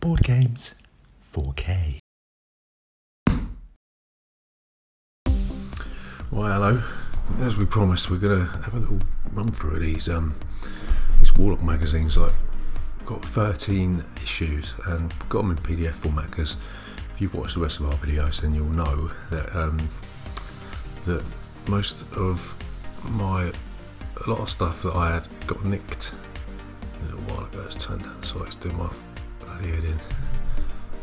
Board Games 4K. Well, hello. As we promised, we're going to have a little run through these Warlock magazines. Like, we've got 13 issues and got them in PDF format because if you've watched the rest of our videos, then you'll know that that most of a lot of stuff that I had got nicked a little while ago. It's turned down so it's doing my bloody head in.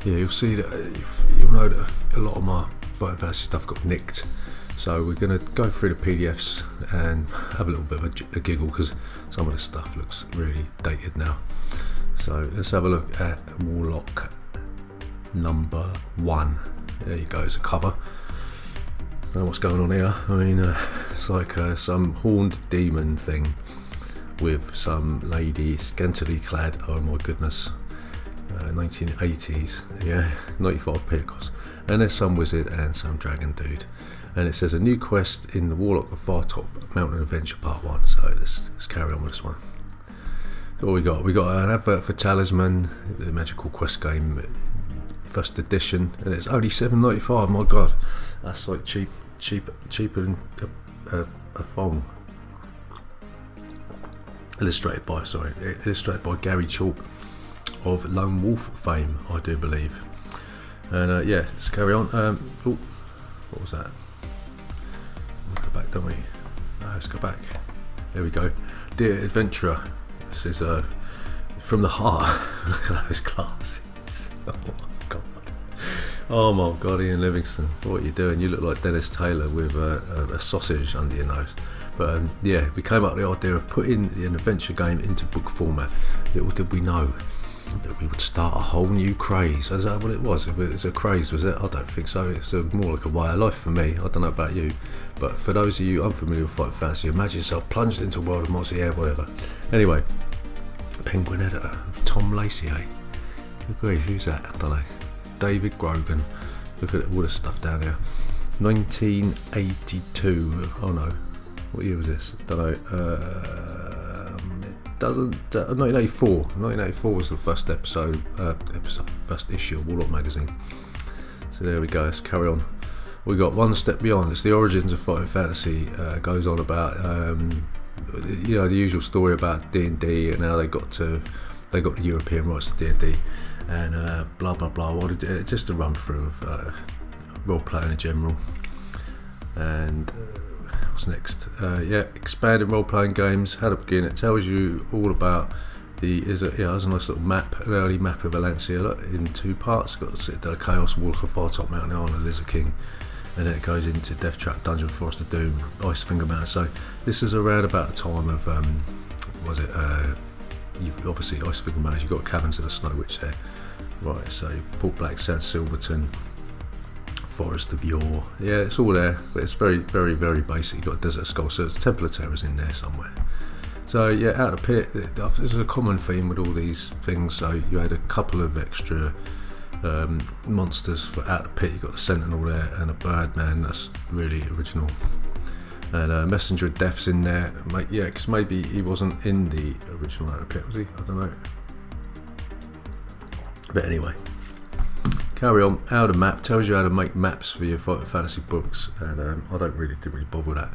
Yeah, you'll see that you'll know that a lot of my Fighting Fantasy stuff got nicked. So we're going to go through the PDFs and have a little bit of a giggle because some of the stuff looks really dated now. So let's have a look at Warlock number 1. There you go, it's a cover. I don't know what's going on here. I mean, it's like some horned demon thing with some lady scantily clad. Oh my goodness. 1980s, yeah, 95p it costs. And there's some wizard and some dragon dude. And it says a new quest in the Warlock of Fartop Mountain Adventure Part 1. So let's carry on with this one. So what we got? We got an advert for Talisman, the magical quest game, first edition, and it's only $7.95. My god, that's like cheaper than a phone. Illustrated by Gary Chalk of Lone Wolf fame, I do believe. And yeah, let's carry on. Oh, what was that? We'll go back, don't we? No, let's go back. There we go. Dear Adventurer, this is from the heart. Look at those glasses. Oh my god. Oh my god, Ian Livingstone, what are you doing? You look like Dennis Taylor with a sausage under your nose. But yeah, we came up with the idea of putting an adventure game into book format. Little did we know that we would start a whole new craze. Is that what it was? If it was a craze, was it? I don't think so. It's more like a way of life for me. I don't know about you, but for those of you unfamiliar with Fighting Fantasy, imagine yourself plunged into a world of Mozzie, yeah, whatever. Anyway, Penguin editor Tom Lacey, eh? Who's that? I don't know. David Grogan. Look at all the stuff down here. 1982. Oh no, what year was this? I don't know. It doesn't. 1984. 1984 was the first first issue of Warlock magazine. So there we go. Let's carry on. We got One Step Beyond. It's the origins of Fighting Fantasy. Goes on about you know, the usual story about D&D and how they got the European rights to D&D and blah blah blah. Just a run through of role playing in general. And what's next? Yeah, expanded role playing games. How to begin. It tells you all about there's a nice little map, an early map of Valencia in 2 parts. Got Citadel Chaos, Warlock of Fartop Mountain Island, Lizard King, and then it goes into Death Trap, Dungeon Forest of Doom, Icefinger Mountain. So this is around about the time of you've obviously Icefinger Mountain. You've got Caverns of the Snow Witch there, right? So Port Black, South Silverton, Forest of Yore, yeah, it's all there, but it's very, very, very basic. You've got Desert Skull, so it's Temple of Terrors in there somewhere. So yeah, Out of Pit, there's a common theme with all these things. So you had a couple of extra monsters for Out of Pit. You've got a Sentinel there and a Birdman, that's really original. And Messenger of Death's in there, yeah, because maybe he wasn't in the original Out of Pit, was he? I don't know. But anyway, carry on. How to map, tells you how to make maps for your Fighting Fantasy books, and I didn't really bother with that.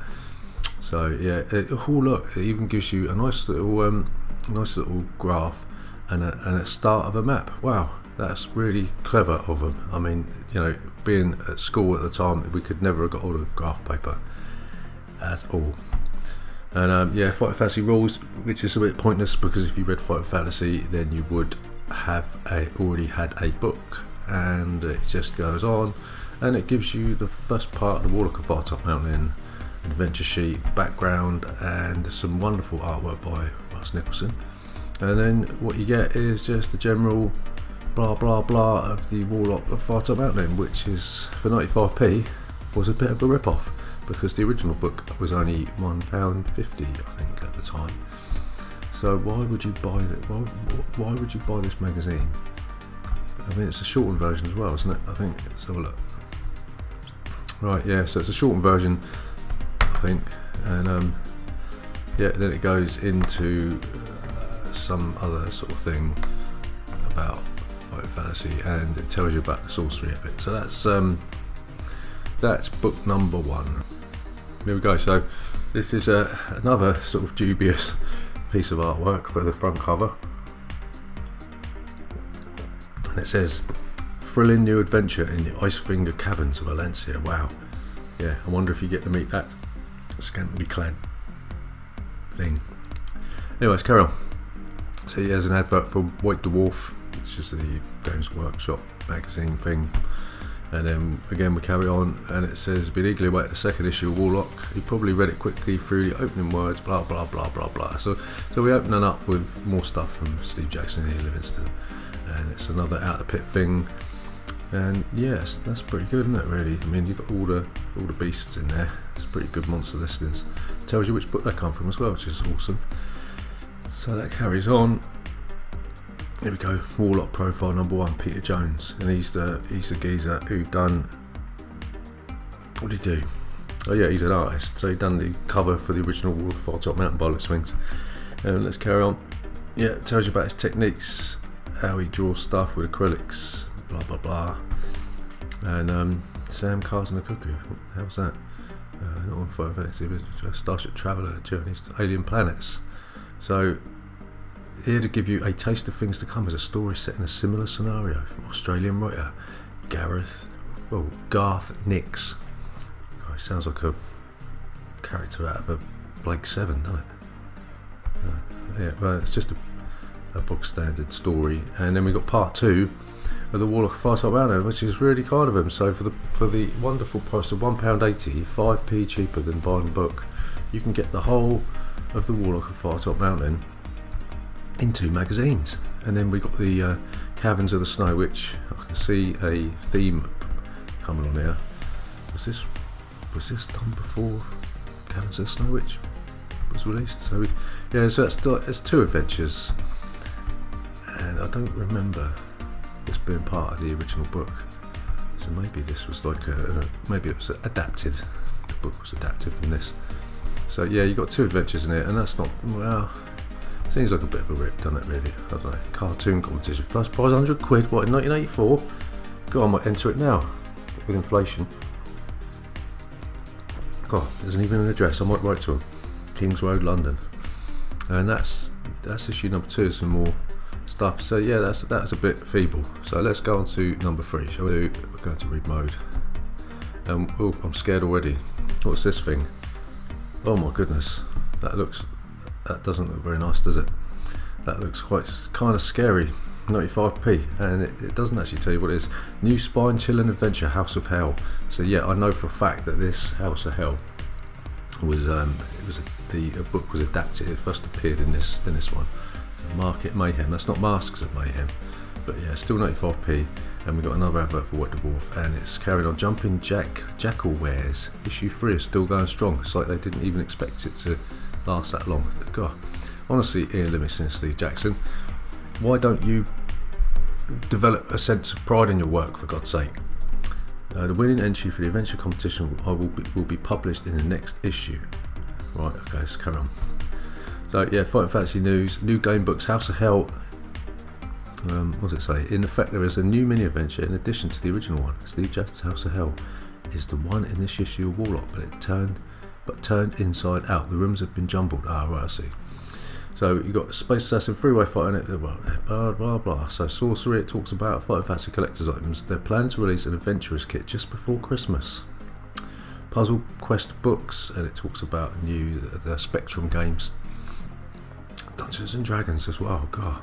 So yeah, oh look, it even gives you a nice little graph and a start of a map. Wow, that's really clever of them. I mean, you know, being at school at the time, we could never have got hold of graph paper at all. And yeah, Fighting Fantasy rules, which is a bit pointless because if you read Fighting Fantasy, then you would have already had a book. And it just goes on, and it gives you the first part of the Warlock of Fartop Mountain adventure sheet, background, and some wonderful artwork by Russ Nicholson. And then what you get is just the general blah blah blah of the Warlock of Fartop Mountain, which is for 95p was a bit of a rip-off because the original book was only £1.50, I think, at the time. So why would you buy it? Why would you buy this magazine? I mean, it's a shortened version as well, isn't it? I think. Let's have a look. Right, yeah, so it's a shortened version, I think, and yeah, then it goes into some other sort of thing about fighting fantasy, and it tells you about the sorcery of it. So that's book number 1. There we go. So this is another sort of dubious piece of artwork for the front cover, and it says thrilling new adventure in the Icefinger Caverns of Alancia. Wow. Yeah, I wonder if you get to meet that scantily clad thing. Anyways, carry on. So here's an advert for White Dwarf, which is the Games Workshop magazine thing. And then again we carry on, and it says been eagerly awaited the second issue of Warlock. You probably read it quickly through the opening words, blah blah blah blah blah. So we're opening up with more stuff from Steve Jackson and Ian Livingstone, and it's another Out of the Pit thing. And yes, that's pretty good, isn't it? Really, I mean, you've got all the beasts in there. It's pretty good monster listings. Tells you which book they come from as well, which is awesome. So that carries on. Here we go. Warlock profile number 1, Peter Jones, and he's the geezer who done. What did he do? Oh yeah, he's an artist. So he done the cover for the original Warlock Far Top Mountain Bollocks Wings. Let's carry on. Yeah, it tells you about his techniques, how he draws stuff with acrylics, blah blah blah. And Sam Cars and the Cuckoo. What the hell's that? Not on photo exhibit. Starship Traveller Journeys to Alien Planets. So here to give you a taste of things to come is a story set in a similar scenario from Australian writer Garth Nix. Oh, it sounds like a character out of a Blake 7, doesn't it? Yeah, well, it's just a book standard story. And then we got part 2 of the Warlock of Far Top Mountain, which is really kind of him. So for the wonderful price of £1.80, 5p cheaper than buying the book, you can get the whole of the Warlock of Far Top Mountain in 2 magazines. And then we got the Caverns of the Snow, which I can see a theme coming on here. Was this done before Caverns of the Snow Witch was released? So so it's 2 adventures, and I don't remember this being part of the original book. So maybe this was like maybe it was adapted. The book was adapted from this. So yeah, you got 2 adventures in it, and that's not, well, seems like a bit of a rip, doesn't it, really? I don't know. Cartoon competition, first prize £100, what, in 1984? God, I might enter it now with inflation. God, there isn't even an address. I might write to them. Kings Road, London. And that's issue number 2. Some more stuff. So yeah, that's a bit feeble. So let's go on to number 3. Shall we do? We're going to read mode. Oh, I'm scared already. What's this thing? Oh my goodness, that doesn't look very nice, does it? That looks kind of scary. 95p, and it doesn't actually tell you what it is. New spine-chilling adventure, House of Hell. So yeah, I know for a fact that this House of Hell was the book was adapted. It first appeared in this one. So Market Mayhem. That's not Masks of Mayhem, but yeah, still 95p. And we've got another advert for White Dwarf, and it's carried on. Jumping Jackal Wares issue 3 is still going strong. It's like they didn't even expect it to last that long. God, honestly, Ian Livingstone and Steve Jackson, why don't you develop a sense of pride in your work, for God's sake? The winning entry for the adventure competition will be published in the next issue. Right, okay, let's carry on. So yeah, Fighting Fantasy news, new game books, House of Hell. What does it say? In effect, there is a new mini adventure in addition to the original one. Steve Jackson's House of Hell is the one in this issue of Warlock, but turned inside out. The rooms have been jumbled. Ah, right, I see. So you got Space Assassin, Freeway Fighter, blah blah blah. So sorcery, it talks about Fighting Fantasy collector's items. They're planning to release an adventurers kit just before Christmas. Puzzle Quest books, and it talks about the Spectrum games. Dungeons and Dragons as well. God.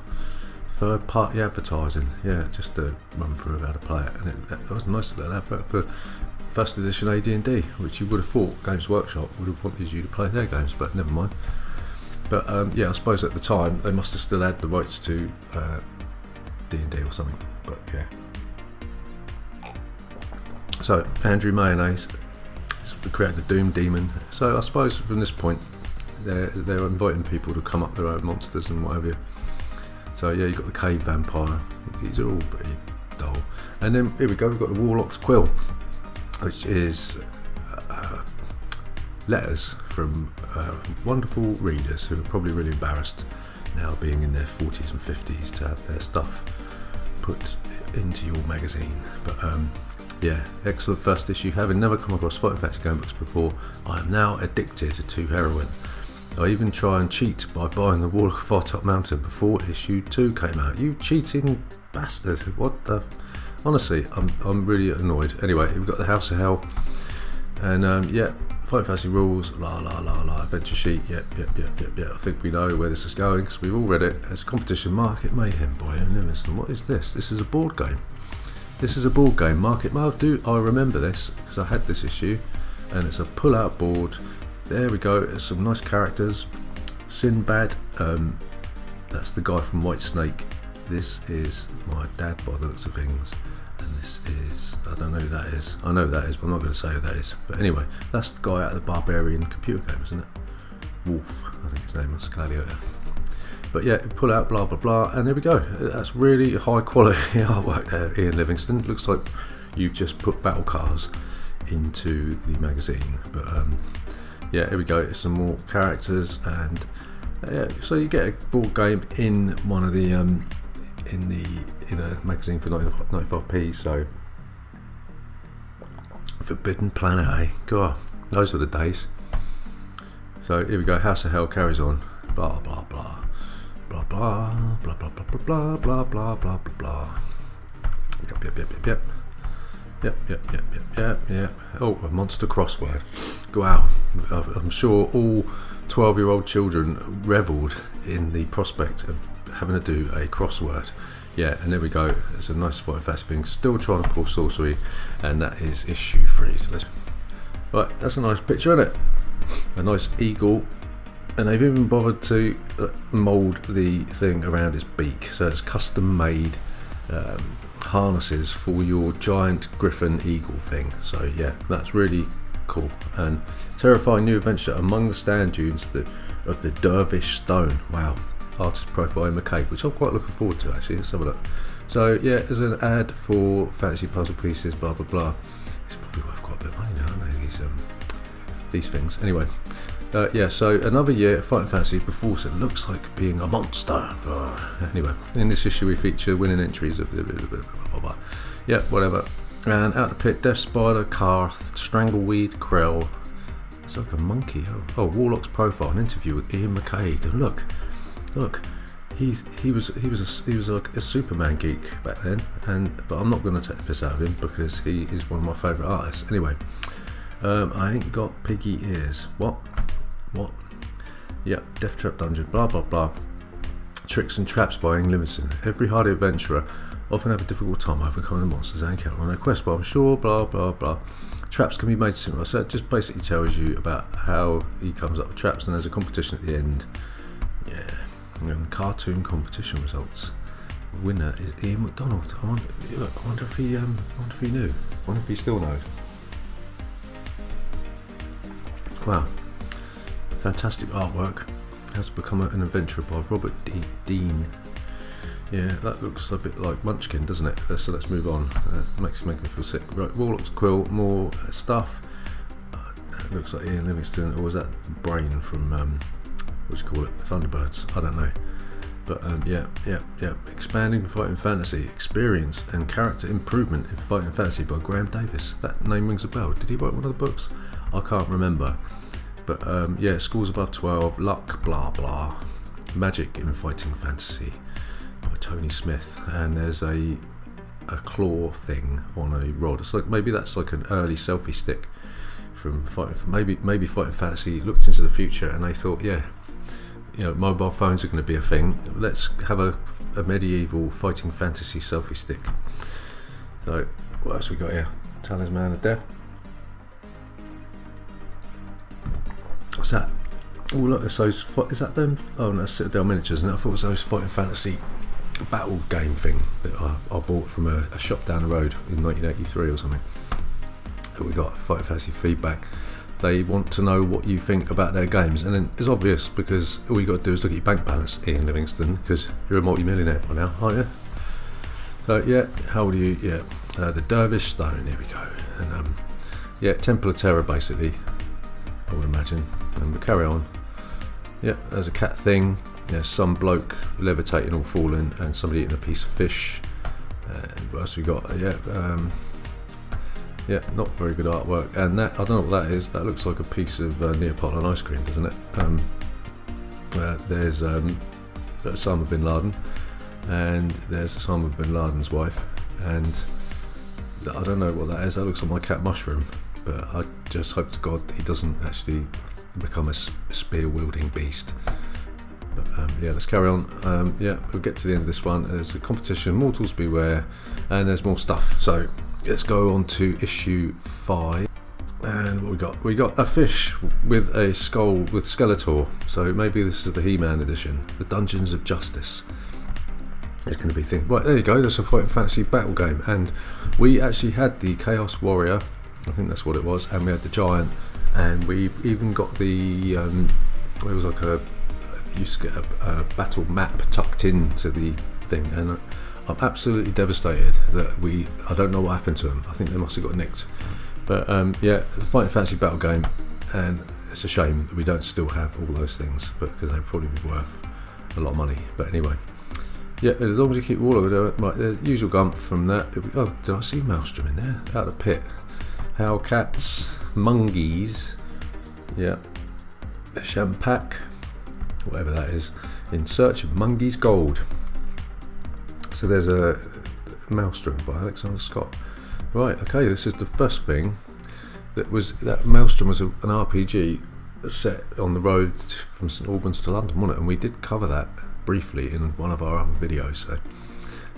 Third party advertising, yeah, just to run through how to play it, and it was a nice little advert for first edition AD&D, which you would have thought Games Workshop would have wanted you to play their games, but never mind. But yeah, I suppose at the time they must have still had the rights to D&D or something, but yeah. So Andrew Mayonnaise created the Doom Demon, so I suppose from this point they're inviting people to come up with their own monsters and whatever. So yeah, you've got the Cave Vampire. These are all pretty dull. And then here we go, we've got the Warlock's Quill, which is letters from wonderful readers who are probably really embarrassed now, being in their 40s and 50s, to have their stuff put into your magazine. But yeah, excellent first issue. Having never come across Fighting Fantasy game books before, I am now addicted to heroin. I even try and cheat by buying the Warlock of Firetop Mountain before issue 2 came out. You cheating bastard! What the? Honestly, I'm really annoyed. Anyway, we've got the House of Hell, and yeah, Fighting Fantasy rules. La la la la. Adventure sheet. Yep. I think we know where this is going because we've all read it. It's Competition Market Mayhem by Ian Livingstone. What is this? This is a board game. This is a board game. Market. I remember this because I had this issue, and it's a pull-out board. There we go. There's some nice characters. Sinbad. That's the guy from White Snake. This is my dad by the looks of things, and this is, I don't know who that is. I know who that is, but I'm not going to say who that is. But anyway, that's the guy out of the Barbarian computer game, isn't it? Wolf, I think his name was, Gladiator. But yeah, pull out, blah blah blah, and there we go. That's really high quality artwork there, Ian Livingstone. Looks like you've just put battle cars into the magazine. But yeah, here we go. Some more characters, and yeah, so you get a board game in one of the in a magazine for 95p. So Forbidden Planet, eh? God, those were the days. So here we go. House of Hell carries on. Blah blah blah blah blah blah blah blah blah blah blah blah blah. Yep. Oh, a monster crossword. Wow, I'm sure all 12-year-old children revelled in the prospect of having to do a crossword. Yeah, and there we go. It's a nice Fighting Fantasy thing. Still trying to pull sorcery, and that is issue 3. So let's. Right, that's a nice picture, isn't it? A nice eagle, and they've even bothered to mould the thing around its beak, so it's custom made harnesses for your giant griffin eagle thing. So yeah, that's really cool. And terrifying new adventure among the stand dunes of the Dervish Stone. Wow. Artist profile in McCabe, which I'm quite looking forward to actually. Let's have a look. So yeah, there's an ad for fantasy puzzle pieces, blah blah blah. It's probably worth quite a bit of money now, aren't they, these things. Anyway, yeah, so another year Fighting Fantasy befalls it looks like being a monster. Anyway, in this issue we feature winning entries of yeah, whatever. And out the pit, Death Spider, Karth, Strangleweed, Krell. It's like a monkey. Oh, Warlock's profile, an interview with Ian McCabe. And look, he was like a Superman geek back then. But I'm not going to take the piss out of him because he is one of my favourite artists. Anyway, I ain't got piggy ears. What? Yep, Death Trap Dungeon. Blah blah blah. Tricks and Traps by Ian Livingstone. Every hardy adventurer often have a difficult time overcoming the monsters they encounter on their quest, but I'm sure blah blah blah. Traps can be made similar, so it just basically tells you about how he comes up with traps, and there's a competition at the end. Yeah, and cartoon competition results. Winner is Ian McDonald. I wonder if he knew. I wonder if he still knows. Wow, fantastic artwork. How to Become an Adventurer by Robert D. Dean. Yeah, that looks a bit like Munchkin, doesn't it? So let's move on. Makes me feel sick. Right, Warlock's Quill, more stuff. It looks like Ian Livingstone, or was that Brain from what do you call it? Thunderbirds? I don't know. But yeah. Expanding Fighting Fantasy, experience and character improvement in Fighting Fantasy by Graham Davis. That name rings a bell. Did he write one of the books? I can't remember. But yeah, schools above 12, luck, blah blah. Magic in Fighting Fantasy by Tony Smith, and there's a claw thing on a rod. It's like, maybe that's like an early selfie stick from Fighting. Maybe Fighting Fantasy looked into the future and they thought, yeah, you know, mobile phones are going to be a thing. Let's have a medieval Fighting Fantasy selfie stick. So what else we got here? Talisman of Death. What's that? Oh look, it's those. Is that them? Oh no, Citadel Miniatures. And I thought it was those Fighting Fantasy battle game thing that I bought from a shop down the road in 1983 or something. We got Fighting Fantasy feedback. They want to know what you think about their games, and then it's obvious because all you got to do is look at your bank balance, Ian Livingstone, because you're a multi-millionaire by now, aren't you? So yeah, how old are you? Yeah, the Dervish Stone. Here we go. And yeah, Temple of Terror basically, I would imagine. And we'll carry on. Yeah, there's a cat thing. There's some bloke levitating or falling, and somebody eating a piece of fish. And what else we got? Yeah, not very good artwork. And that, I don't know what that is. That looks like a piece of Neapolitan ice cream, doesn't it? There's Osama bin Laden, and there's Osama bin Laden's wife, and I don't know what that is. That looks like my cat Mushroom, but I just hope to God that he doesn't actually become a spear-wielding beast. But yeah, let's carry on. Yeah, we'll get to the end of this one. There's a competition, Mortals Beware, and there's more stuff. So let's go on to issue 5. And what we got? We got a fish with a skull with Skeletor. So maybe this is the He-Man edition. The Dungeons of Justice. It's going to be thing. Right, there you go. There's a Fighting Fantasy battle game, and we actually had the Chaos Warrior. I think that's what it was, and we had the Giant, and we even got the. It was like a. You used to get a battle map tucked into the thing, and I'm absolutely devastated that I don't know what happened to them. I think they must have got nicked. But yeah, the Fighting Fantasy battle game, and it's a shame that we don't still have all those things, but because they'd probably be worth a lot of money. But anyway, yeah, as long as you keep all of it, right, the usual gump from that. Oh, did I see Maelstrom in there? Out of the pit. Hellcats, Mungies, yeah, Champak, whatever that is, in search of Mungies Gold. So there's a Maelstrom by Alexander Scott. Right, okay, this is the first thing that Maelstrom was an RPG set on the road from St Albans to London, wasn't it? And we did cover that briefly in one of our other videos. So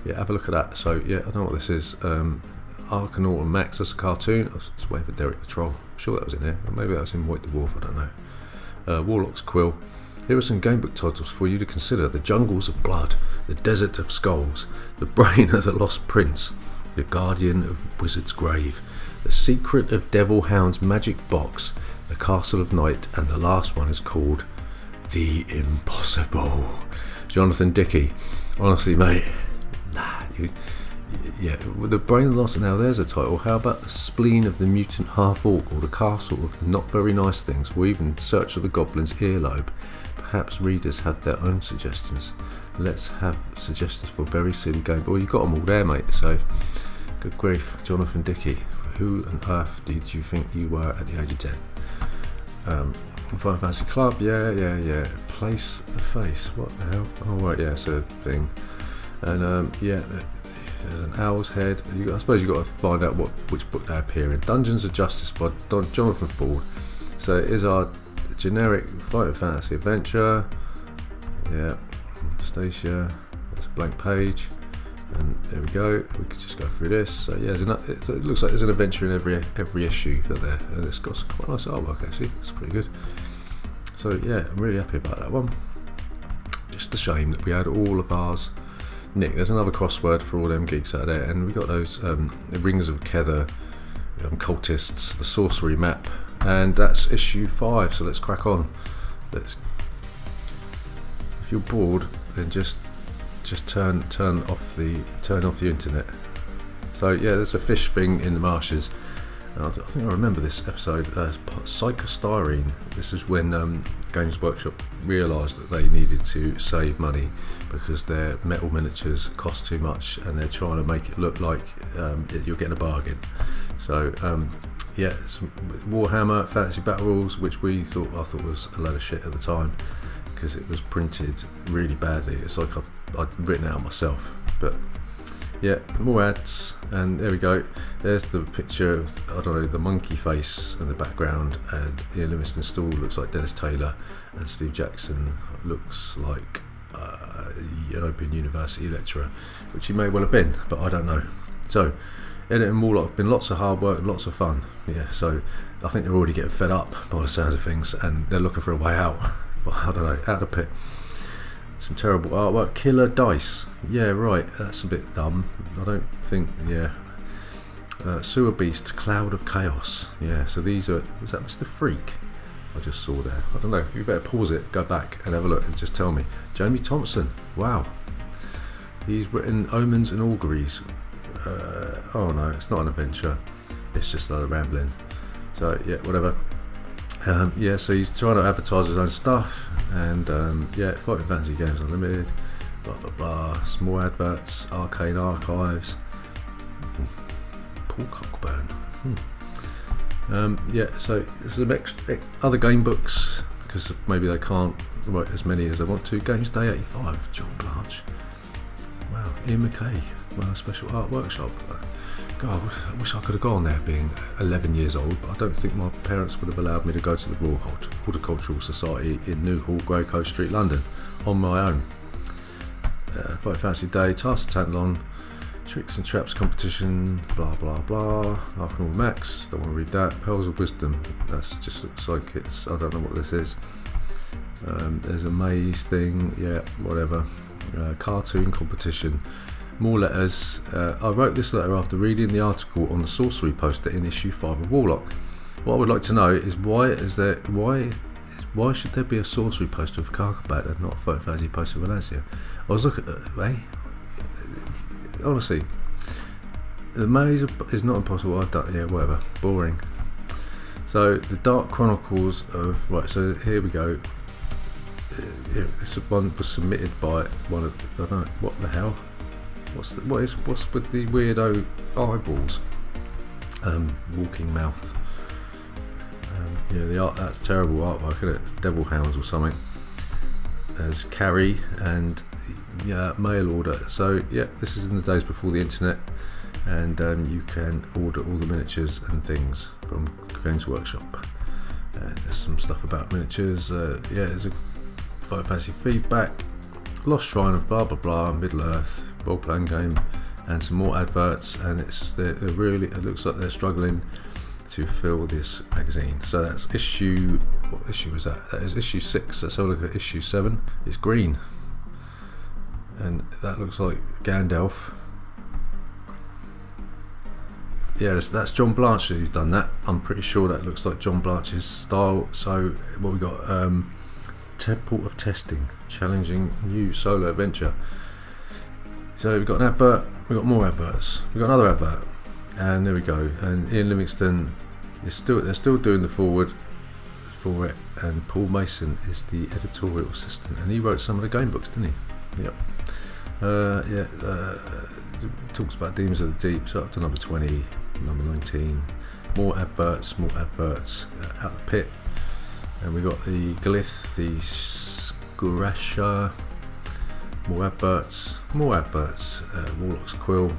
yeah, have a look at that. So yeah, I don't know what this is. Arkanaught and Max, that's a cartoon. I was just waiting for Derek the Troll. I'm sure that was in there. Or maybe that was in White Dwarf, I don't know. Warlock's Quill. Here are some gamebook titles for you to consider. The Jungles of Blood, The Desert of Skulls, The Brain of the Lost Prince, The Guardian of Wizard's Grave, The Secret of Devil Hound's Magic Box, The Castle of Night, and the last one is called The Impossible. Jonathan Dickey. Honestly, mate, nah. Yeah, with The Brain of the Lost. Now there's a title. How about The Spleen of the Mutant Half-Orc, or The Castle of the Not Very Nice Things, or even Search of the Goblin's Earlobe? Perhaps readers have their own suggestions. Let's have suggestions for very silly game. Well, you got them all there, mate. So, good grief, Jonathan Dickey. Who on earth did you think you were at the age of 10? Final Fantasy Club, yeah. Place the Face. What the hell? Oh right, yeah, it's a thing. And yeah, there's an Owl's Head. I suppose you've got to find out which book they appear in. Dungeons of Justice by Jonathan Ford. So it is our generic Fighting Fantasy adventure. Yeah, Stacia. That's a blank page, and there we go. We could just go through this. So yeah, it looks like there's an adventure in every issue that there, and it's got some quite nice artwork actually. It's pretty good. So yeah, I'm really happy about that one. Just a shame that we had all of ours. Nick, there's another crossword for all them geeks out there, and we got those the Rings of Kether, Cultists, the Sorcery Map, and that's issue 5. So let's crack on. If you're bored, then just turn off the internet. So yeah, there's a fish thing in the marshes. And I think I remember this episode. Psychostyrene. This is when Games Workshop realised that they needed to save money because their metal miniatures cost too much, and they're trying to make it look like you're getting a bargain. So yeah, some Warhammer Fantasy Battle Rules, which I thought was a load of shit at the time because it was printed really badly. It's like I'd written it out myself. But yeah, more ads, and there we go. There's the picture of, I don't know, the monkey face in the background, and Ian Livingstone Stall looks like Dennis Taylor, and Steve Jackson looks like an Open University lecturer, which he may well have been, but I don't know. So Edit and Warlock have been lots of hard work, lots of fun. Yeah, so I think they're already getting fed up by the sounds of things, and they're looking for a way out. Well, I don't know, out of the pit. Some terrible artwork. Killer Dice. Yeah, right. That's a bit dumb. I don't think. Yeah. Sewer Beast. Cloud of Chaos. Yeah. So these are. Was that Mr. Freak? I just saw there. I don't know. You better pause it. Go back and have a look and just tell me. Jamie Thompson. Wow. He's written Omens and Auguries. Oh no, it's not an adventure. It's just a lot of rambling. So yeah, whatever. Yeah, so he's trying to advertise his own stuff, and yeah, Fighting Fantasy Games Unlimited. blah blah blah. Some more adverts. Arcane Archives. Paul Cockburn. Yeah, so there's some other game books because maybe they can't write as many as they want to. Games Day 85, John Blanche. Wow, Ian McKay, well, Special Art Workshop. God, I wish I could have gone there being 11 years old, but I don't think my parents would have allowed me to go to the Royal Horticultural Society in Newhall, Greycoat Street, London, on my own. Fight Fancy Day, Task Tantalon, Tricks and Traps Competition, blah blah blah, Arcanum Max, don't want to read that, Pearls of Wisdom, that's just looks like it's, I don't know what this is. There's a maze thing, yeah, whatever. Cartoon competition, more letters. I wrote this letter after reading the article on the sorcery poster in issue 5 of Warlock. What I would like to know is why should there be a sorcery poster of Carcabat and not a Fight Fancy poster of Valencia? I was looking at, honestly, the maze is not impossible. I've done, yeah, whatever, boring. So the Dark Chronicles of, right, so here we go. This one was submitted by one of, I don't know, what the hell? What's with the weirdo eyeballs? Walking mouth. Yeah, the art, that's terrible artwork, isn't it? Devil Hounds or something. There's Carrie and mail order. So yeah, this is in the days before the internet, and you can order all the miniatures and things from Games Workshop. And there's some stuff about miniatures. Yeah, there's a Fight Fancy feedback, Lost Shrine of blah blah blah, Middle Earth role playing game, and some more adverts. And they're really, it looks like they're struggling to fill this magazine. So that's issue, what issue is that? That is issue 6. Let's have a look at issue 7. It's green, and that looks like Gandalf. Yeah, that's John Blanche who's done that. I'm pretty sure that looks like John Blanche's style. So what we got? Temple of Testing, challenging new solo adventure. So we've got an advert, we've got more adverts, we've got another advert, and there we go. And Ian Livingston is they're still doing the forward for it, and Paul Mason is the editorial assistant, and he wrote some of the game books, didn't he? Yep. Talks about Demons of the Deep, so up to number 20, number 19. More adverts, Out the Pit. And we got the Glyph, the Skurasha, more adverts, Warlock's Quill.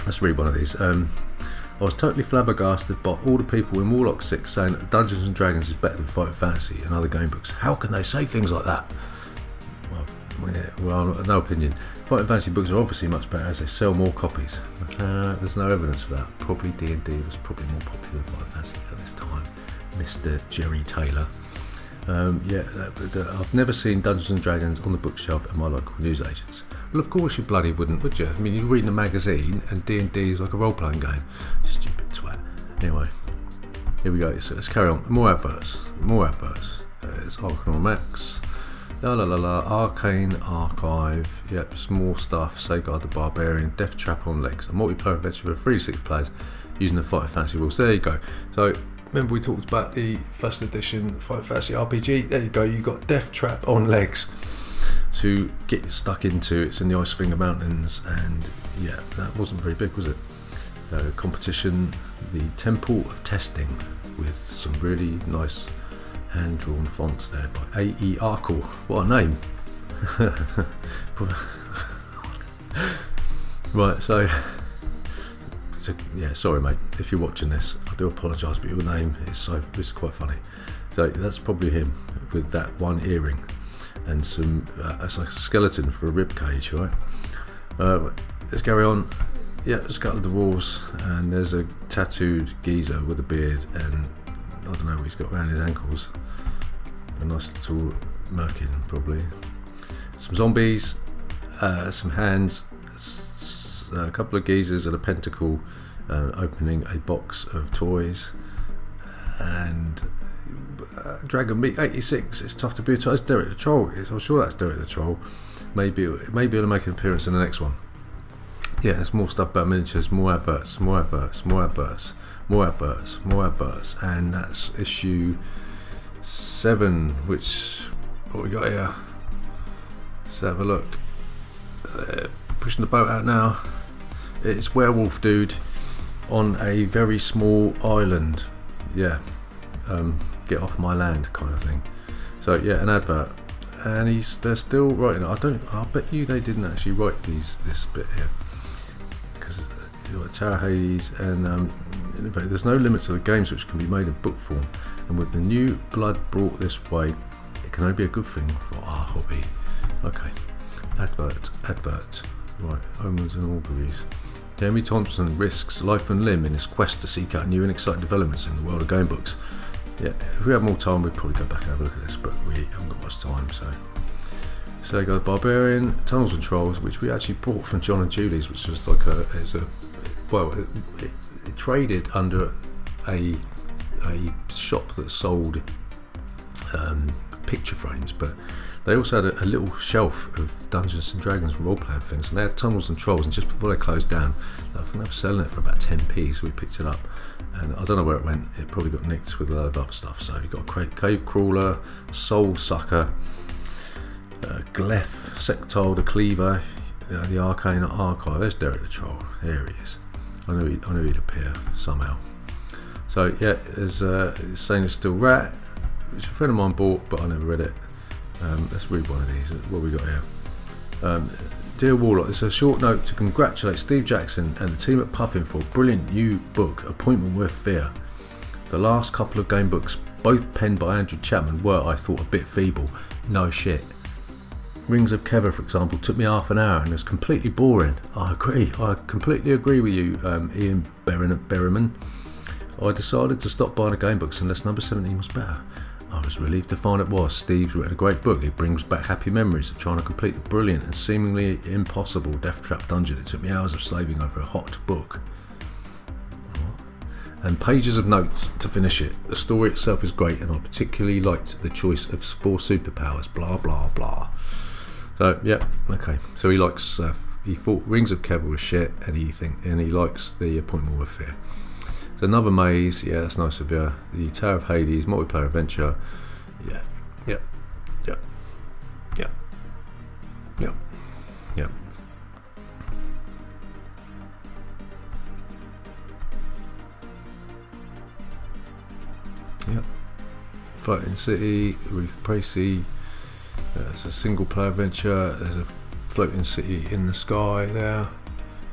Let's read one of these. I was totally flabbergasted by all the people in Warlock 6 saying that Dungeons and Dragons is better than Fight Fantasy and other game books. How can they say things like that? Well, no opinion. Fight Fantasy books are obviously much better as they sell more copies. There's no evidence for that. Probably D&D was probably more popular than Fight Fantasy at this time. Mr. Jerry Taylor. I've never seen Dungeons and Dragons on the bookshelf at my local newsagents. Well, of course you bloody wouldn't, would you? I mean, you're reading a magazine and D&D is like a role-playing game. Stupid twat. Anyway, here we go. So let's carry on. More adverts. It's Arcanum Max. Arcane Archive. Yep, some more stuff. Safeguard the Barbarian. Death Trap on Legs. A multiplayer adventure for 3 to 6 players using the Fight Fantasy rules. There you go. So remember we talked about the first edition Fight Fantasy RPG. There you go. You got Death Trap on Legs to get stuck into. It's in the Icefinger Mountains, and yeah, that wasn't very big, was it? Competition, the Temple of Testing, with some really nice hand-drawn fonts there by A.E. Arkle. What a name! Right, so yeah, sorry mate, if you're watching this, I do apologise, but your name is quite funny. So that's probably him with that one earring and some it's like a skeleton for a rib cage, right? Let's carry on. Yeah, Skull of the Wolves, and there's a tattooed geezer with a beard, and I don't know what he's got around his ankles. A nice little merkin, probably. Some zombies, some hands, a couple of geezers and a pentacle opening a box of toys, and Dragon Meat 86. It's tough to be a troll. It's Derek the Troll. I'm sure that's Derek the Troll. Maybe it'll make an appearance in the next one. Yeah, there's more stuff about miniatures, more adverts, and that's issue 7, which, what we got here? Let's have a look. pushing the boat out now. It's werewolf dude on a very small island. Yeah, get off my land kind of thing. So yeah, an advert, and they're still writing. I'll bet you they didn't actually write this bit here, because you've got Tower of Hades, and in fact, there's no limit to the games which can be made in book form, and with the new blood brought this way, it can only be a good thing for our hobby. Okay, advert, right, omens and auguries. Jeremy Thompson risks life and limb in his quest to seek out new and exciting developments in the world of game books. Yeah, if we had more time, we'd probably go back and have a look at this, but we haven't got much time, so there goes Barbarian, Tunnels and Trolls, which we actually bought from John and Julie's, which was like it traded under a shop that sold picture frames, but they also had a little shelf of Dungeons and Dragons and role-playing things, and they had Tunnels and Trolls, and just before they closed down, I think they were selling it for about 10p, so we picked it up, and I don't know where it went. It probably got nicked with a load of other stuff. So you've got Cave Crawler, Soul Sucker, Gleph, Sectile the Cleaver, the Arcane Archive. There's Derek the Troll. There he is. I knew he'd appear somehow. So yeah, there's it's saying it's still Rat, which a friend of mine bought, but I never read it. Let's read one of these. What we got here? Dear Warlock, it's a short note to congratulate Steve Jackson and the team at Puffin for a brilliant new book, Appointment with Fear. The last couple of game books, both penned by Andrew Chapman, were, I thought, a bit feeble. No shit. Rings of Kever, for example, took me half an hour and was completely boring. I agree. I completely agree with you, Ian Berryman. I decided to stop buying the game books unless number 17 was better. I was relieved to find it was. Steve's written a great book. It brings back happy memories of trying to complete the brilliant and seemingly impossible Death Trap dungeon. It took me hours of slaving over a hot book. And pages of notes to finish it. The story itself is great, and I particularly liked the choice of 4 superpowers. Blah blah blah. So yeah, okay. So he likes. He thought Rings of Kever was shit, and he likes the Appointment with Fear. So another maze. Yeah, that's nice of you. The Tower of Hades multiplayer adventure. Yeah, yeah, yeah, yeah, yeah, yeah. Yep. Floating City, Ruth Tracy. It's a single player adventure. There's a floating city in the sky there,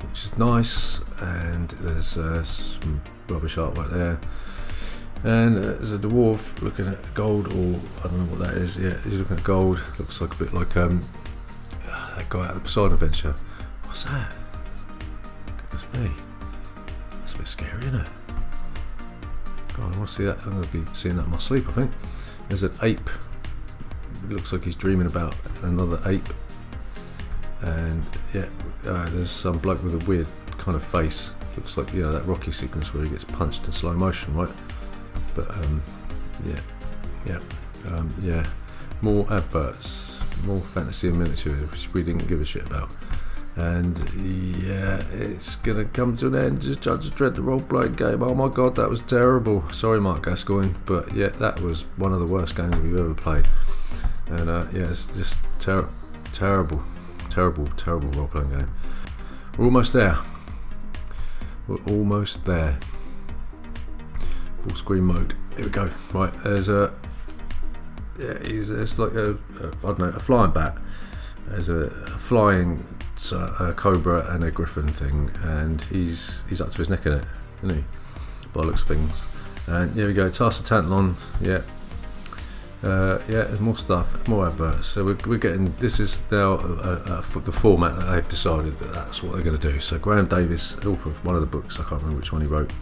which is nice, and there's some rubbish artwork there. And there's a dwarf looking at gold, or I don't know what that is. Yeah, he's looking at gold. Looks like a bit like that guy out of the Poseidon Adventure. What's that? Goodness me. That's a bit scary, isn't it? God, I want to see that. I'm going to be seeing that in my sleep, I think. There's an ape. It looks like he's dreaming about another ape. And yeah, there's some bloke with a weird kind of face. Looks like, you know, that Rocky sequence where he gets punched in slow motion, right? But yeah, more adverts, more fantasy and miniature, which we didn't give a shit about. And yeah, it's gonna come to an end. Just Judge Dredd, the role-playing game. Oh my god, that was terrible. Sorry, Mark Gascoigne, but yeah, that was one of the worst games we've ever played. And yeah, it's just terrible role-playing game. We're almost there. We're almost there. Full screen mode. Here we go. Right, there's a it's like I don't know, a flying bat. There's a flying cobra and a griffin thing, and he's up to his neck in it, isn't he? By the looks of things. And here we go. Task of Tantalon. Yeah. Yeah, there's more stuff, more adverts. So we're getting. This is now the format that they've decided that's what they're going to do. So Graham Davis, author of one of the books, I can't remember which one he wrote,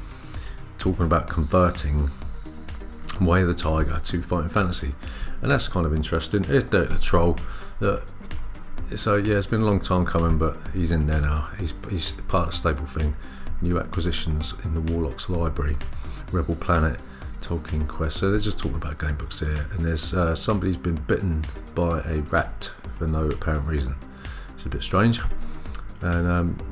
talking about converting Way of the Tiger to Fighting Fantasy, and that's kind of interesting. Here's Derek the Troll. So yeah, it's been a long time coming, but he's in there now. He's part of the stable thing. New acquisitions in the Warlock's library, Rebel Planet, Tolkien Quest. So they're just talking about game books here, and there's somebody's been bitten by a rat for no apparent reason. It's a bit strange. And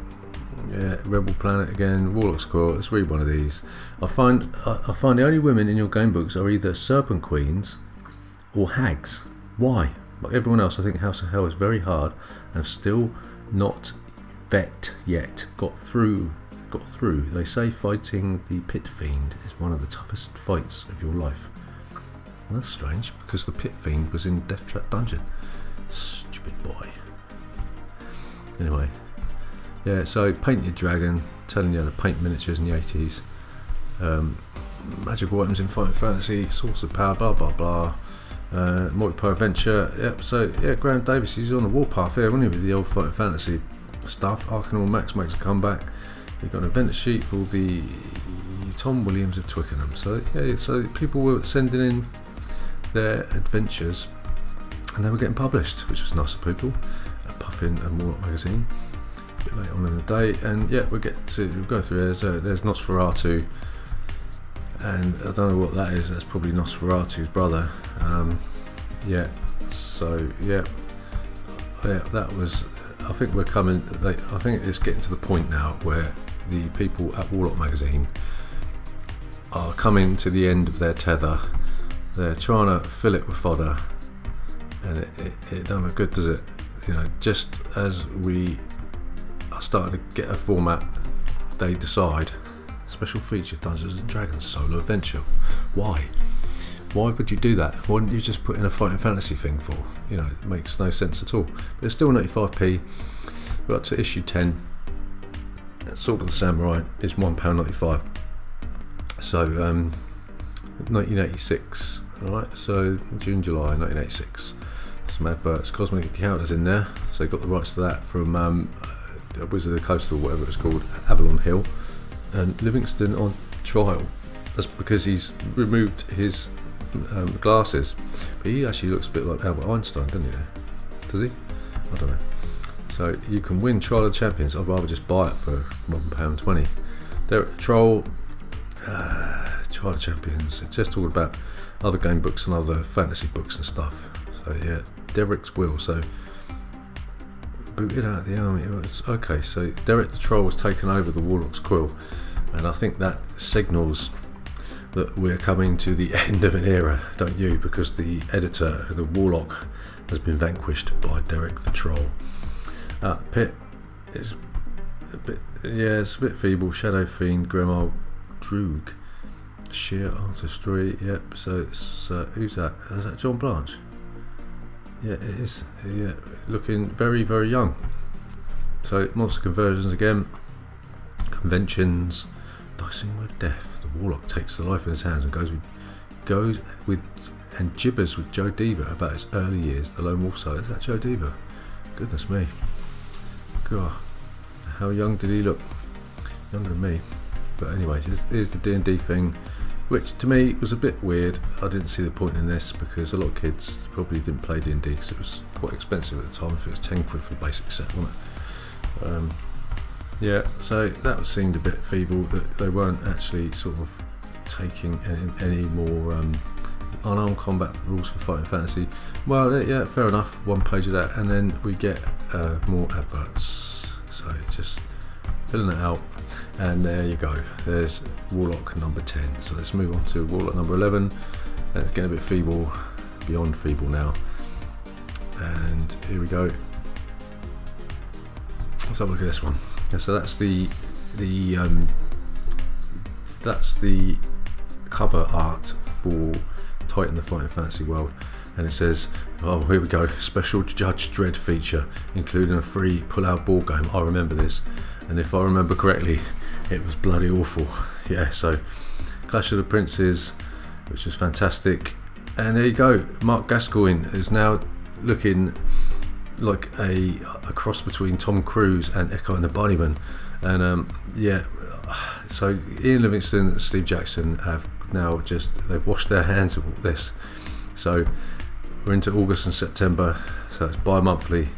yeah, Rebel Planet again, Warlock's Court. Let's read one of these. I find the only women in your game books are either Serpent Queens or hags. Why? Like everyone else, I think House of Hell is very hard and still not yet got through. They say fighting the Pit Fiend is one of the toughest fights of your life. Well, that's strange, because the Pit Fiend was in Death Trap Dungeon. Stupid boy. Anyway, yeah, so Paint Your Dragon, telling you how to paint miniatures in the 80s. Magical items in Final Fantasy, Source of Power, blah blah blah. Multiplayer adventure. Yep, so yeah, Graham Davis, he's on the warpath here, wasn't he, with the old Final Fantasy stuff. Arcanor Max makes a comeback. You've got an event sheet for the Tom Williams of Twickenham. So yeah, so people were sending in their adventures and they were getting published, which was nice of people at Puffin and Warlock magazine a bit later on in the day. And yeah, we'll go through. There's Nosferatu, and I don't know what that is. That's probably Nosferatu's brother. Yeah, so yeah, that was, I think we're coming, I think it's getting to the point now where the people at Warlock magazine are coming to the end of their tether. They're trying to fill it with fodder, and it don't look good, does it? You know, just as we are starting to get a format, they decide special feature Dungeons and Dragons solo adventure. Why would you do that? Why wouldn't you just put in a Fighting Fantasy thing for? You know, it makes no sense at all. But it's still 95p. We're up to issue 10. Sword of the Samurai is £1.95. So 1986. Alright, so June, July 1986. Some adverts, Cosmic Encounters in there. So they got the rights to that from Wizard of the Coast, or whatever it's called, Avalon Hill. And Livingston on trial. That's because he's removed his glasses, but he actually looks a bit like Albert Einstein, doesn't he? Does he? I don't know. So you can win Trial of Champions. I'd rather just buy it for £1.20. Derek Troll, Trial of Champions. It's just all about other game books and other fantasy books and stuff. So yeah, Derek's Will. So booted out of the army. Okay, so Derek the Troll was taken over the Warlock's Quill, and I think that signals that we're coming to the end of an era, don't you? Because the editor, the Warlock, has been vanquished by Derek the Troll. Pit is a bit, yeah, it's a bit feeble. Shadow Fiend, Grimold, Droog, Sheer Artistry. Yep. So it's who's that? Is that John Blanche? Yeah, it is. Yeah, looking very, very young. So monster conversions again, conventions, dicing with death. The Warlock takes the life in his hands and goes with and gibbers with Joe Diva about his early years. The Lone Wolf side. Is that Joe Diva? Goodness me. God, how young did he look? Younger than me. But anyways, here's the D&D thing, which to me was a bit weird. I didn't see the point in this because a lot of kids probably didn't play D&D because it was quite expensive at the time. If it was 10 quid for the basic set, wasn't it? Yeah, so that seemed a bit feeble, that they weren't actually sort of taking any more unarmed combat rules for Fighting Fantasy. Well, yeah, fair enough, one page of that, and then we get more adverts. So just filling it out, and there you go, there's Warlock number 10. So let's move on to Warlock number 11. It's getting a bit feeble, beyond feeble now, and here we go. Let's have a look at this one. So that's the cover art for Titan the Fighting Fantasy World, and it says, oh, here we go, special Judge Dredd feature including a free pull-out board game. I remember this, and if I remember correctly, it was bloody awful. Yeah, so Clash of the Princes, which is fantastic, and there you go. Mark Gascoigne is now looking like a cross between Tom Cruise and Echo and the Bunnymen, and yeah, so Ian Livingstone and Steve Jackson have now they've washed their hands of all this. So we're into August and September, so it's bi-monthly,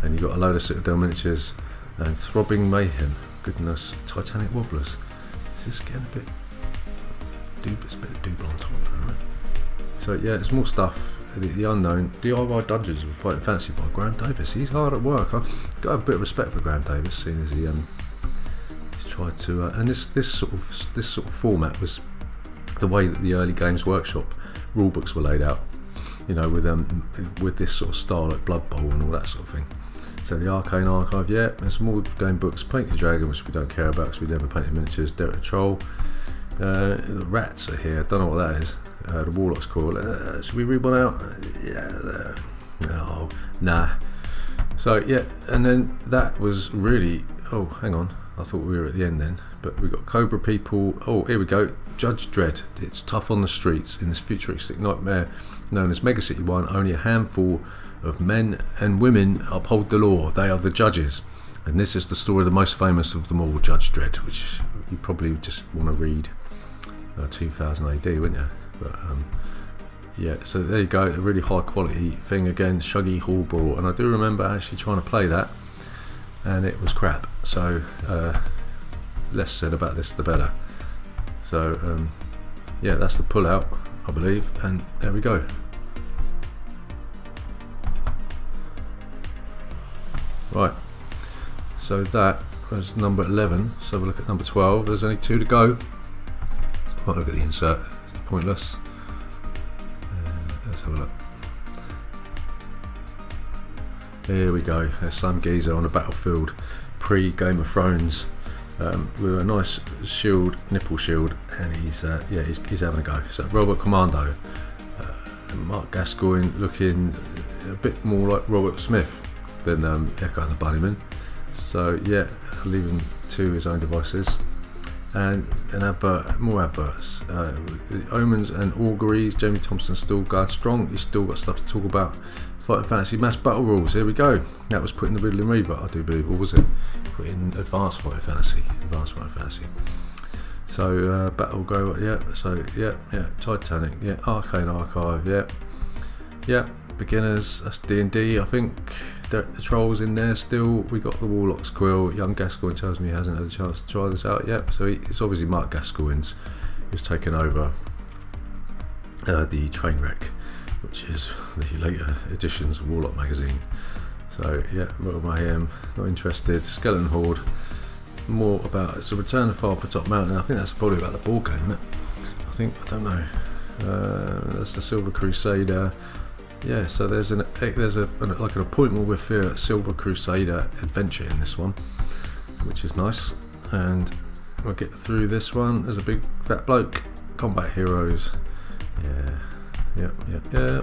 and you've got a load of Citadel miniatures and Throbbing Mayhem. Goodness, Titanic Wobblers. Is this getting a bit it's a bit of double entendre, right? So yeah, it's more stuff. The Unknown, DIY Dungeons with Fighting Fantasy by Graham Davis. He's hard at work. I've got a bit of respect for Graham Davis, seeing as he's tried to. And this sort of format was the way that the early Games Workshop rulebooks were laid out. You know, with this sort of style, like Blood Bowl and all that sort of thing. So the Arcane Archive, yeah, there's some more game books. Paint the Dragon, which we don't care about because we never painted miniatures. Derek the Troll. The rats are here, don't know what that is. The Warlock's Coil. Should we read one out? Yeah, oh, nah. So yeah, and then that was really, oh hang on, I thought we were at the end then, but we got Cobra People. Oh, here we go. Judge Dredd. It's tough on the streets in this futuristic nightmare known as Megacity 1. Only a handful of men and women uphold the law. They are the judges. And this is the story of the most famous of them all, Judge Dredd, which you probably just want to read 2000 AD, wouldn't you? But yeah, so there you go, a really high quality thing again, Shuggy Hall Brawl, and I do remember actually trying to play that, and it was crap. So less said about this, the better. So yeah, that's the pull out, I believe, and there we go. Right, so that was number 11. So have a look at number 12. There's only 2 to go. Right, look at the insert. It's pointless. Let's have a look. Here we go. There's some geezer on the battlefield, pre-Game of Thrones, with a nice shield, nipple shield, and he's yeah, he's having a go. So Robot Commando, Mark Gascoigne looking a bit more like Robert Smith than Echo and the Bunnyman. So yeah, leave him to his own devices. And an advert, more adverts. Omens and Auguries. Jamie Thompson still going strong. He's still got stuff to talk about. Fighting Fantasy Mass Battle Rules. Here we go. That was put in the Riddling Reaver, I do believe. Or was it put in Advanced Fighting Fantasy? Advanced Fighting Fantasy. So Battle Go. Yeah. So yeah. Titanic. Yeah. Arcane Archive. Yeah. Yeah. Beginners. That's D&D. I think the Trolls in there still. We got the Warlock's Quill. Young Gascoigne tells me he hasn't had a chance to try this out yet. So it's obviously Mark Gascoigne's is taken over the Trainwreck, which is the later editions of Warlock magazine. So yeah, Royal Mayhem, not interested. Skeleton Horde, more about it's a return of Fire up Top Mountain. I think that's probably about the board game, isn't it? I don't know. That's the Silver Crusader. Yeah, so there's like an appointment with Silver Crusader adventure in this one, which is nice. And we'll get through this one. There's a big fat bloke. Combat Heroes. Yeah.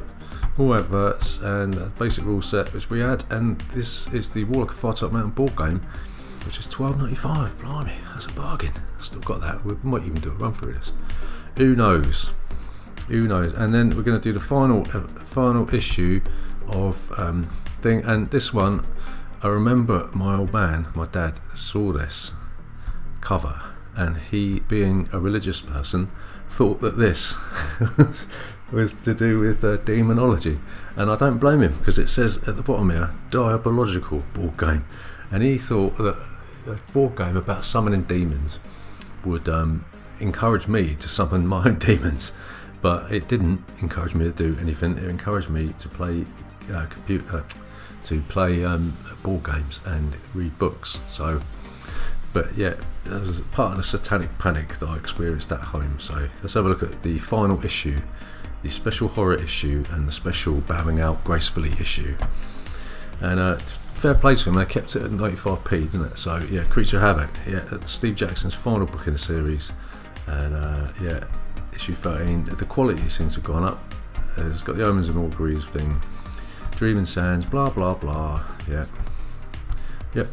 More adverts and a basic rule set which we had, and this is the Warlock of Fire Top Mountain board game, which is $12.95. Blimey, that's a bargain. Still got that. We might even do a run through this. Who knows? Who knows? And then we're going to do the final issue of thing. And this one, I remember my old man, my dad, saw this cover, and he, being a religious person, thought that this was to do with demonology, and I don't blame him, because it says at the bottom here, diabological board game, and he thought that a board game about summoning demons would encourage me to summon my own demons. But it didn't encourage me to do anything. It encouraged me to play board games and read books. So, but yeah, that was part of the satanic panic that I experienced at home. So let's have a look at the final issue, the special horror issue, and the special bowing out gracefully issue. And fair play to him, they kept it at 95p, didn't it? So yeah, Creature Havoc. Yeah, that's Steve Jackson's final book in the series, and yeah. Issue 13, the quality seems to have gone up. It's got the Omens and Auguries thing, Dreaming Sands, blah blah blah. Yeah. Yep.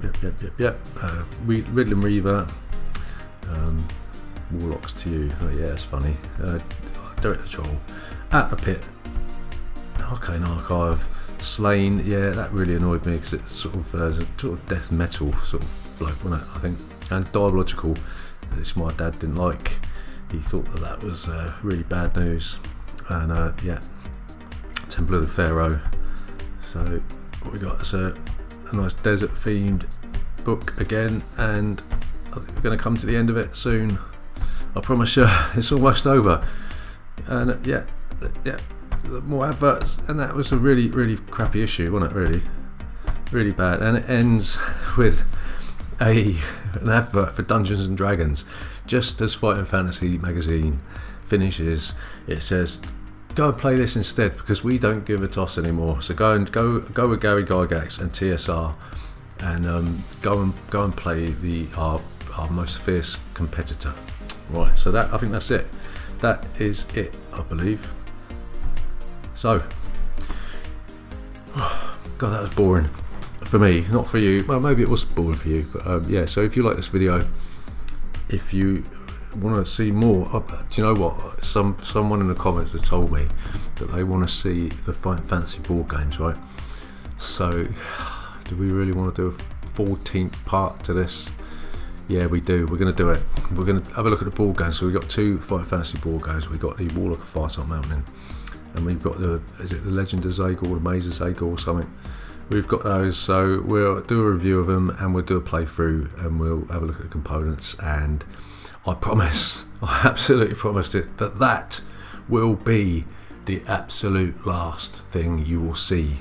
Riddling Reaver, Warlocks to You. Oh yeah, it's funny. Derek the Troll, At the Pit, Arcane Archive, Slain. Yeah, that really annoyed me because it's sort of death metal sort of bloke, wasn't it? I think. And Diabolical, which my dad didn't like. He thought that was really bad news. And yeah, Temple of the Pharaoh. So what we got is a nice desert themed book again, and I think we're going to come to the end of it soon. I promise you, it's almost over. And yeah, more adverts, and that was a really crappy issue, wasn't it? Really bad. And it ends with an advert for Dungeons and Dragons. Just as Fighting Fantasy magazine finishes, it says go and play this instead, because we don't give a toss anymore. So go with Gary Gygax and TSR, and go and play our most fierce competitor. Right, so I think that's it. That is it, I believe. So, God, that was boring for me, not for you. Well, maybe it was boring for you, but yeah. So if you like this video, if you want to see more, do you know what? Someone in the comments has told me that they want to see the Fighting Fantasy board games, right? So, do we really want to do a 14th part to this? Yeah, we do. We're going to do it. We're going to have a look at the board games. So we've got 2 Fighting Fantasy board games. We've got the Warlock of Firetop Mountain, and we've got the Legend of Zagor, the Maze of Zagor or something. We've got those, so we'll do a review of them, and we'll do a playthrough, and we'll have a look at the components. And I promise, I absolutely promised it, that will be the absolute last thing you will see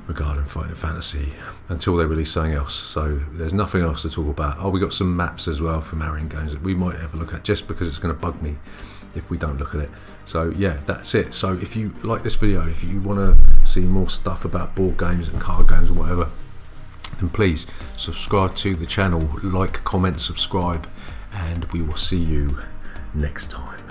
regarding Fighting Fantasy until they release something else. So there's nothing else to talk about. Oh, we got some maps as well from Arion Games that we might have a look at, just because it's going to bug me if we don't look at it. So yeah, that's it. So if you like this video, if you want to see more stuff about board games and card games or whatever, then please subscribe to the channel, like, comment, subscribe, and we will see you next time.